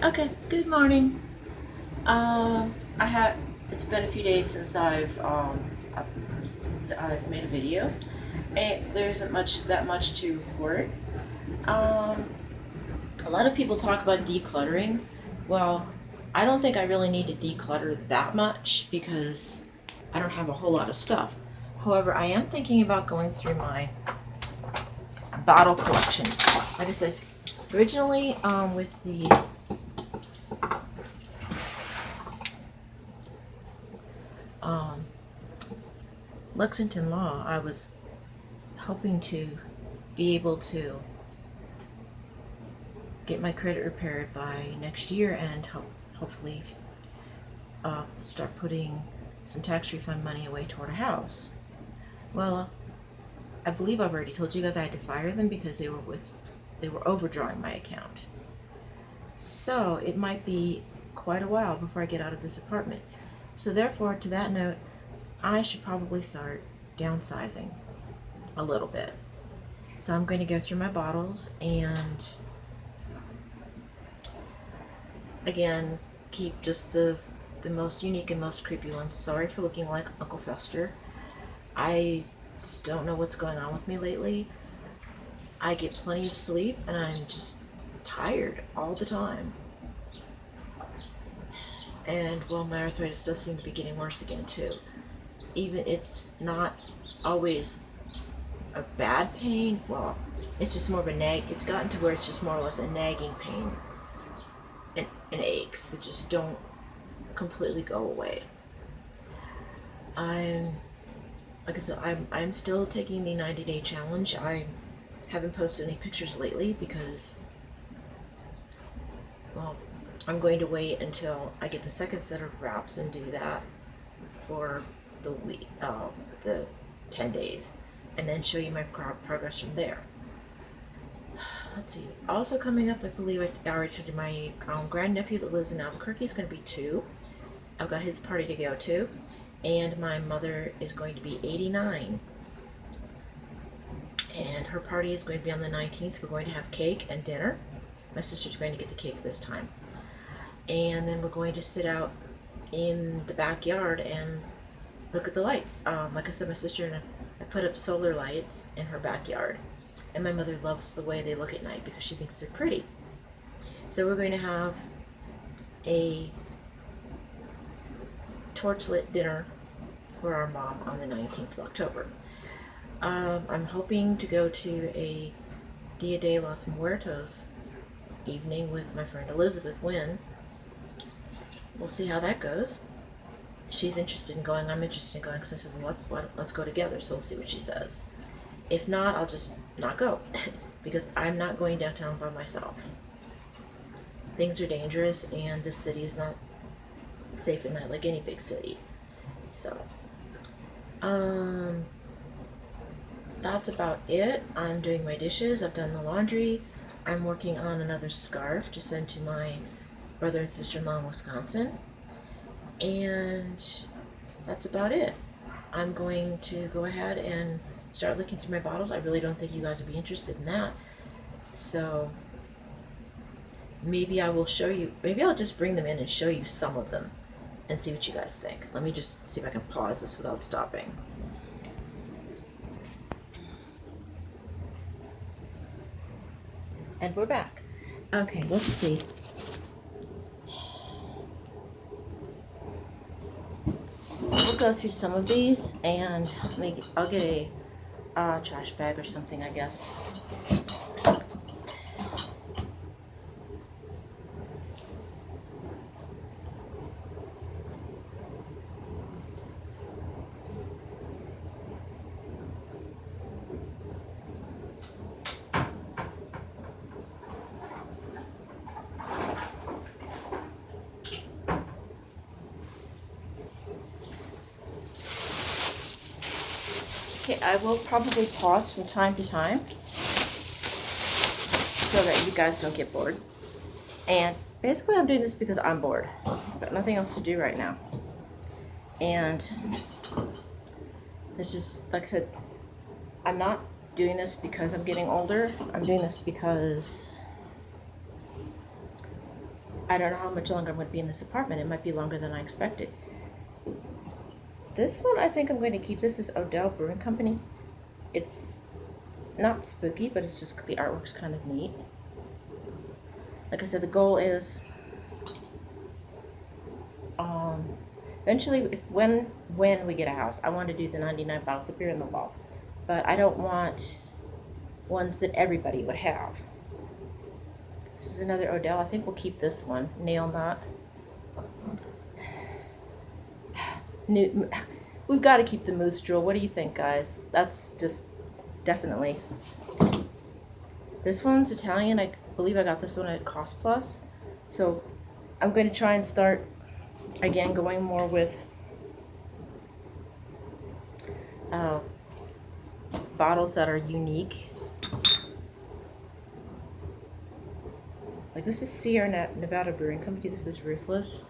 Okay, good morning. I have. It's been a few days since I've made a video, and there isn't much to report. Um, a lot of people talk about decluttering. Well, I don't think I really need to declutter that much because I don't have a whole lot of stuff. However, I am thinking about going through my bottle collection. Like I said, originally with the um, Lexington Law, I was hoping to be able to get my credit repaired by next year and hopefully start putting some tax refund money away toward a house. Well, I believe I've already told you guys I had to fire them because they were overdrawing my account. So it might be quite a while before I get out of this apartment. So therefore, to that note, I should probably start downsizing a little bit. So I'm going to go through my bottles and again keep just the most unique and most creepy ones. Sorry for looking like Uncle Fester. I just don't know what's going on with me lately. I get plenty of sleep and I'm just tired all the time. And well, my arthritis does seem to be getting worse again too. Even it's not always a bad pain. Well, it's just more of a nag. It's gotten to where it's just more or less a nagging pain and aches that just don't completely go away. I'm like I said, I'm still taking the 90-day challenge. I haven't posted any pictures lately because, well, I'm going to wait until I get the second set of wraps and do that for the 10 days, and then show you my progress from there. Let's see. Also coming up, I believe I already told you my grandnephew that lives in Albuquerque is going to be 2. I've got his party to go to, and my mother is going to be 89, and her party is going to be on the 19th. We're going to have cake and dinner. My sister's going to get the cake this time, and then we're going to sit out in the backyard and look at the lights. Like I said, my sister and I put up solar lights in her backyard, and my mother loves the way they look at night because she thinks they're pretty. So we're going to have a torchlit dinner for our mom on the 19th of October. I'm hoping to go to a Dia de los Muertos evening with my friend Elizabeth Wynn. We'll see how that goes. She's interested in going. I'm interested in going. So I said, well, let's go together. So we'll see what she says. If not, I'll just not go because I'm not going downtown by myself. Things are dangerous, and this city is not safe at night like any big city. So, that's about it. I'm doing my dishes. I've done the laundry. I'm working on another scarf to send to my brother and sister-in-law in Wisconsin. And that's about it. I'm going to go ahead and start looking through my bottles. I really don't think you guys would be interested in that. So maybe I will show you, maybe I'll just bring them in and show you some of them and see what you guys think. Let me just see if I can pause this without stopping. And we're back. Okay, let's see. We'll go through some of these and I'll get a trash bag or something, I guess. Okay, I will probably pause from time to time so that you guys don't get bored. And basically I'm doing this because I'm bored. I've got nothing else to do right now. And it's just, like I said, I'm not doing this because I'm getting older. I'm doing this because I don't know how much longer I'm going to be in this apartment. It might be longer than I expected. This one, I think I'm going to keep. This is Odell Brewing Company. It's not spooky, but it's just the artwork's kind of neat. Like I said, the goal is eventually, when we get a house, I want to do the 99 bottles of beer in the wall, but I don't want ones that everybody would have. This is another Odell. I think we'll keep this one. Nail knot. We've got to keep the moose jewel. What do you think, guys? That's just definitely. This one's Italian. I believe I got this one at Cost Plus. So I'm going to try and start again going more with bottles that are unique. Like this is Sierra Nevada Brewing Company. This is Ruthless.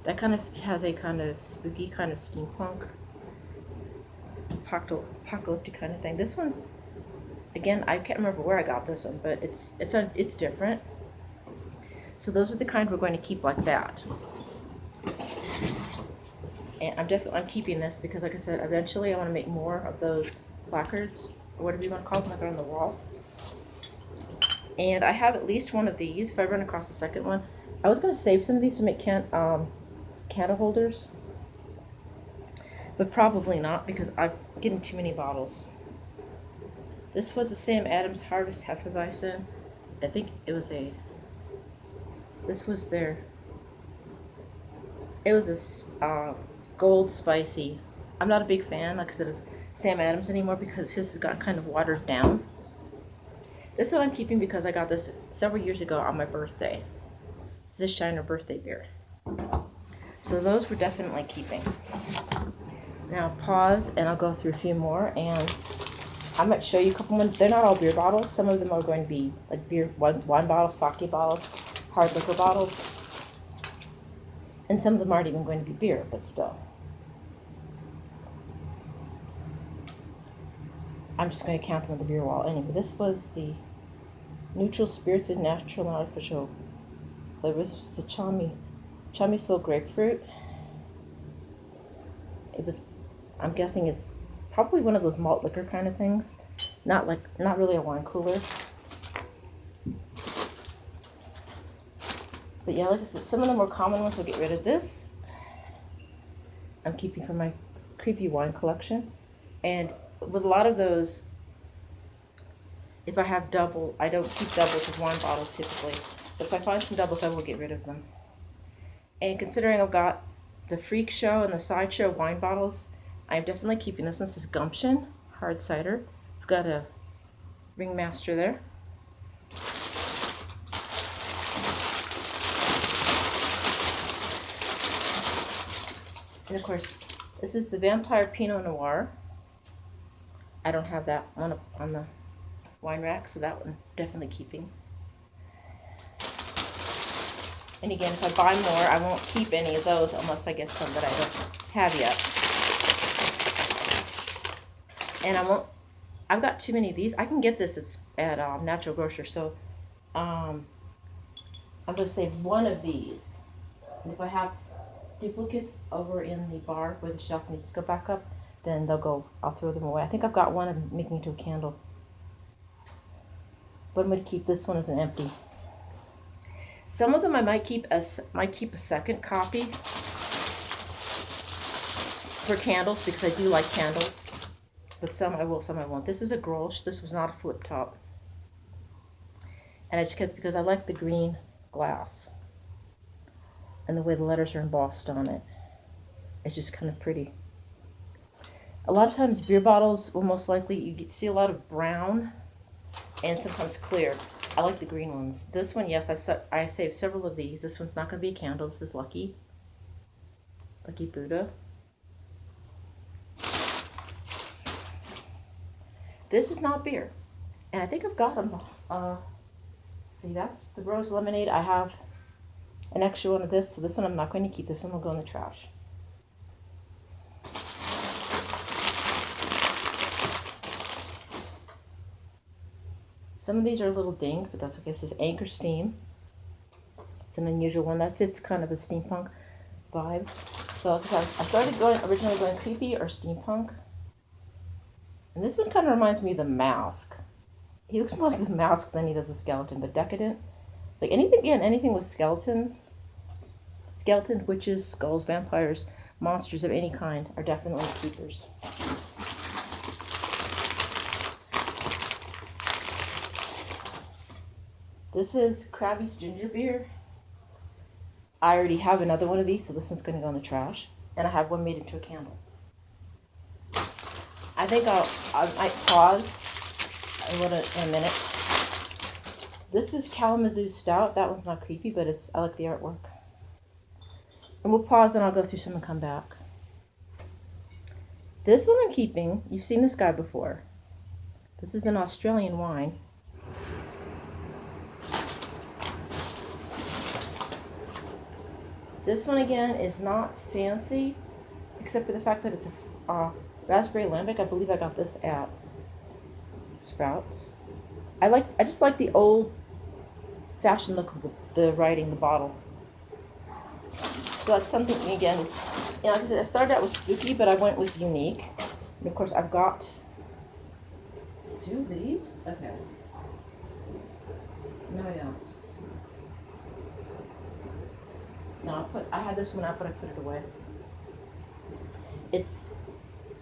That kind of has a kind of spooky, kind of steampunk, apocalyptic kind of thing. This one, again, I can't remember where I got this one, but it's different. So those are the kind we're going to keep like that. And I'm keeping this because, like I said, eventually I want to make more of those placards, or whatever you want to call them, like on the wall. And I have at least one of these. If I run across the second one, I was going to save some of these to make candle holders, but probably not because I'm getting too many bottles. This was the Sam Adams Harvest Hefeweizen. I think it was this was their, it was a gold spicy. I'm not a big fan, like I said, of Sam Adams anymore because his has got kind of watered down. This one I'm keeping because I got this several years ago on my birthday. This is a Shiner birthday beer. So those we're definitely keeping. Now pause and I'll go through a few more, and I might show you a couple more. They're not all beer bottles. Some of them are going to be like beer, wine bottles, sake bottles, hard liquor bottles. And some of them aren't even going to be beer, but still. I'm just going to count them on the beer wall. Anyway, this was the neutral spirits and natural and artificial flavors. This is the Chamiso grapefruit. It was, I'm guessing it's probably one of those malt liquor kind of things. Not really a wine cooler. But yeah, like I said, some of the more common ones will get rid of. This I'm keeping for my creepy wine collection. And with a lot of those, if I have double, I don't keep doubles of wine bottles typically. But if I find some doubles, I will get rid of them. And considering I've got the Freak Show and the Sideshow wine bottles, I'm definitely keeping this. This is Gumption hard cider. I've got a Ringmaster there. And of course, this is the Vampire Pinot Noir. I don't have that one up on the wine rack, so that one definitely keeping. And again, if I buy more, I won't keep any of those unless I get some that I don't have yet. And I've got too many of these. I can get this at Natural Grocer, so I'm going to save one of these. And if I have duplicates over in the bar where the shelf needs to go back up, then I'll throw them away. I think I've got one I'm making into a candle. But I'm going to keep this one as an empty. Some of them I might keep a second copy for candles because I do like candles. But some I will, some I won't. This is a Grolsch. This was not a flip top. And I just kept it because I like the green glass and the way the letters are embossed on it. It's just kind of pretty. A lot of times beer bottles will most likely, you see a lot of brown and sometimes clear. I like the green ones. This one, yes, I saved several of these. This one's not going to be a candle. This is Lucky Buddha. This is not beer. And I think I've got them. See, that's the rose lemonade. I have an extra one of this, so this one I'm not going to keep. This one will go in the trash. Some of these are a little dinged, but that's okay. This is Anchor Steam. It's an unusual one. That fits kind of a steampunk vibe. So like I started originally going creepy or steampunk. And this one kind of reminds me of The Mask. He looks more like The Mask than he does a skeleton, but decadent. It's like anything with skeletons, witches, skulls, vampires, monsters of any kind are definitely keepers. This is Krabby's ginger beer. I already have another one of these, so this one's going to go in the trash. And I have one made into a candle. I think I might pause in a minute. This is Kalamazoo Stout. That one's not creepy, but I like the artwork. And we'll pause and I'll go through some and come back. This one I'm keeping. You've seen this guy before. This is an Australian wine. This one again is not fancy, except for the fact that it's a raspberry lambic. I believe I got this at Sprouts. I just like the old fashioned look of the writing, the bottle. So that's something, again, like I said, I started out with spooky, but I went with unique. And of course I've got 2 of these. Okay. No, I don't. No, I had this one out, but I put it away.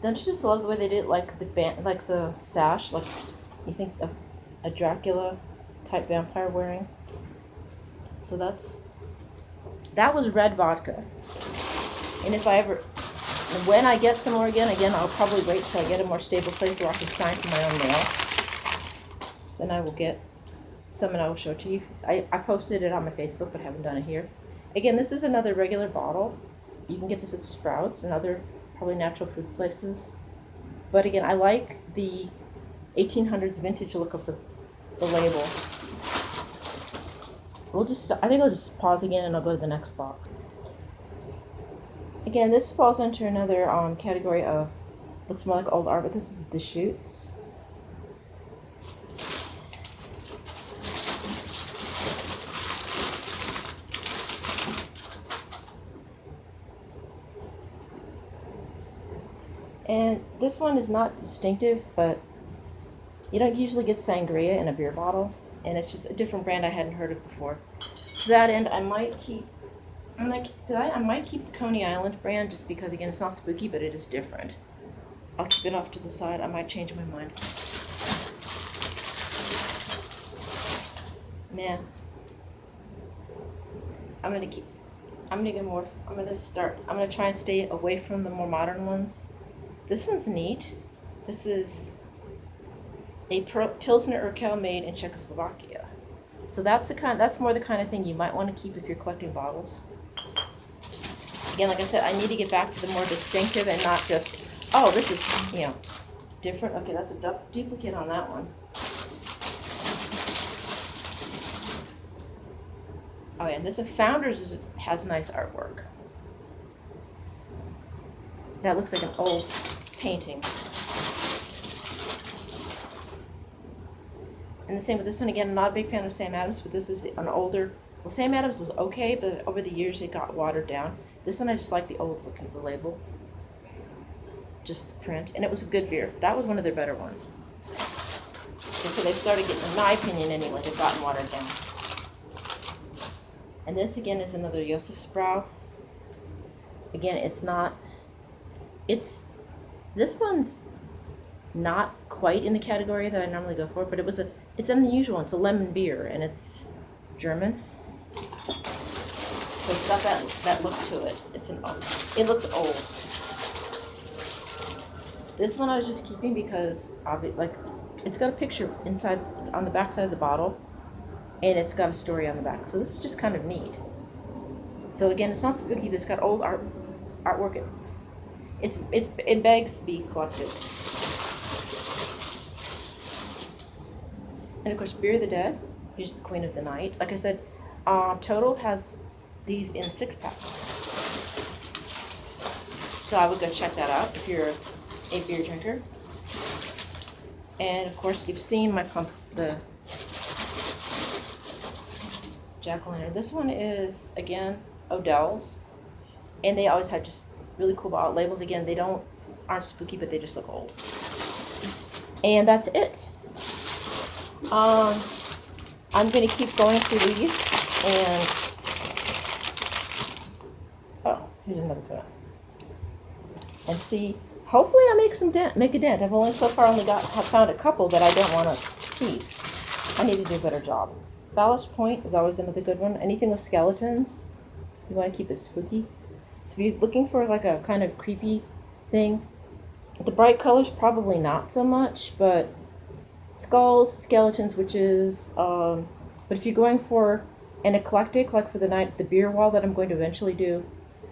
Don't you just love the way they did it, like the sash, like you think of a Dracula type vampire wearing? So that was red vodka. And when I get some more again, I'll probably wait till I get a more stable place where I can sign for my own mail. Then I will get some and I will show it to you. I posted it on my Facebook, but haven't done it here. Again, this is another regular bottle. You can get this at Sprouts and other probably natural food places. But again, I like the 1800s vintage look of the label. I think I'll just pause again and I'll go to the next box. Again, this falls into another category of, looks more like old art, but this is the Shoots. And this one is not distinctive, but you don't usually get sangria in a beer bottle, and it's just a different brand I hadn't heard of before. To that end, I might keep the Coney Island brand just because, again, it's not spooky, but it is different. I'll keep it off to the side. I might change my mind. Man, I'm gonna try and stay away from the more modern ones. This one's neat. This is a Pilsner Urquell made in Czechoslovakia. So that's more the kind of thing you might want to keep if you're collecting bottles. Again, like I said, I need to get back to the more distinctive and not just, oh, this is, different. Okay, that's a duplicate on that one. Oh yeah, this Founders has nice artwork. That looks like an old painting. And the same with this one. Again, I'm not a big fan of Sam Adams, but this is an older. Well, Sam Adams was okay, but over the years it got watered down. This one I just like the old look of the label. Just the print. And it was a good beer. That was one of their better ones. And so they've started getting, in my opinion anyway, they've gotten watered down. And this again is another Josefsbrau. Again, this one's not quite in the category that I normally go for, but it's an unusual one. It's a lemon beer, and it's German. So it's got that look to it. It looks old. This one I was just keeping because it's got a picture inside on the back side of the bottle, and it's got a story on the back. So this is just kind of neat. So again, it's not spooky, but it's got old artwork. It begs to be collected. And of course, Beer of the Dead. Here's the Queen of the Night. Like I said, Total has these in 6-packs. So I would go check that out if you're a beer drinker. And of course, you've seen the jack-o'-lantern. This one is, again, Odell's. And they always have just really cool bottle labels. Again, they aren't spooky, but they just look old. And that's it. I'm going to keep going through these. And, oh, here's another put. And see, hopefully I make a dent. I've only so far have found a couple that I don't want to keep. I need to do a better job. Ballast Point is always another good one. Anything with skeletons, you want to keep it spooky. So if you're looking for like a kind of creepy thing, the bright colors probably not so much, but skulls, skeletons, witches. But if you're going for an eclectic, like for the beer wall that I'm going to eventually do,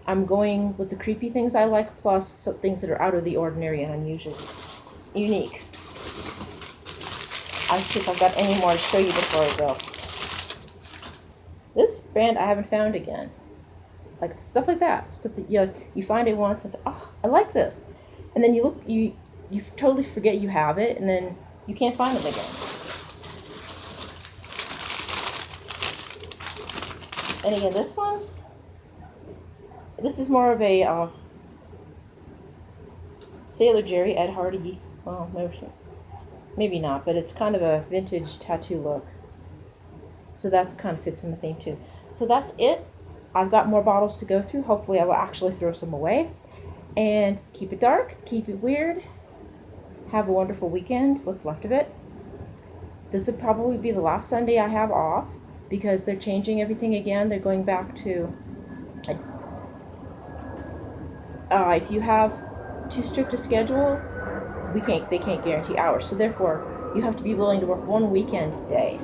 I'm going with the creepy things I like, plus some things that are out of the ordinary and unusual, unique. I'll see if I've got any more to show you before I go. This brand I haven't found again. Like stuff like that. Stuff that you find it once and say, oh, I like this. And then you totally forget you have it, and then you can't find it again. And again, this one, this is more of a Sailor Jerry, Ed Hardy. Well, maybe not, but it's kind of a vintage tattoo look. So that kind of fits in the theme too. So that's it. I've got more bottles to go through. Hopefully I will actually throw some away. And keep it dark, keep it weird. Have a wonderful weekend, what's left of it. This would probably be the last Sunday I have off because they're changing everything again. They're going back to, if you have too strict a schedule, they can't guarantee hours. So therefore, you have to be willing to work one weekend day.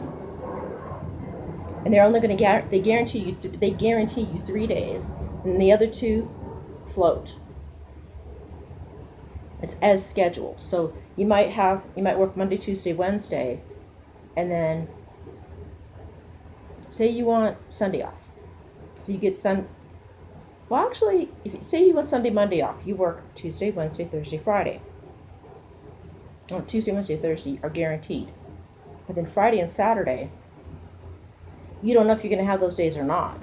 And they're only going to they guarantee you 3 days, and the other 2 float. It's as scheduled. So you might work Monday, Tuesday, Wednesday, and then say you want Sunday off. So you get well, actually, say you want Sunday, Monday off, you work Tuesday, Wednesday, Thursday, Friday. Well, Tuesday, Wednesday, Thursday are guaranteed. But then Friday and Saturday, you don't know if you're going to have those days or not.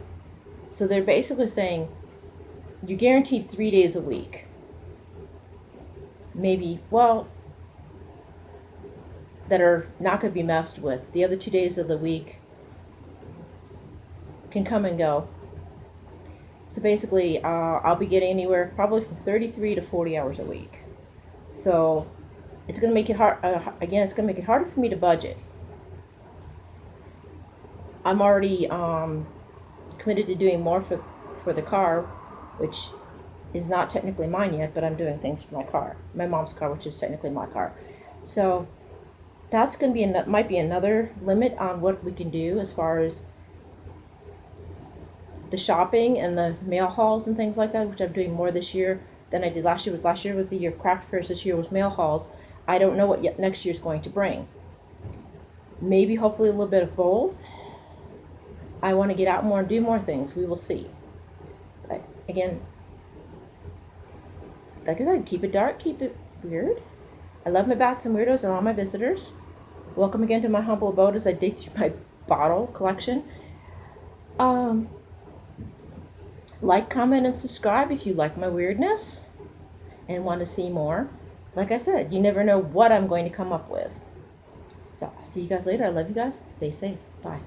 So they're basically saying you're guaranteed 3 days a week. Maybe, that are not going to be messed with. The other 2 days of the week can come and go. So basically, I'll be getting anywhere probably from 33 to 40 hours a week. So it's going to make it hard. Again, it's going to make it harder for me to budget. I'm already committed to doing more for the car, which is not technically mine yet, but I'm doing things for my mom's car, which is technically my car. So that's going to be might be another limit on what we can do as far as the shopping and the mail hauls and things like that, which I'm doing more this year than I did last year. Last year was the year of craft fairs. This year was mail hauls. I don't know what next year's going to bring. Maybe, hopefully, a little bit of both. I want to get out more and do more things. We will see. But again, like I said, keep it dark, keep it weird. I love my bats and weirdos and all my visitors. Welcome again to my humble abode as I dig through my bottle collection. Like, comment, and subscribe if you like my weirdness and want to see more. Like I said, you never know what I'm going to come up with. So, I'll see you guys later. I love you guys. Stay safe. Bye.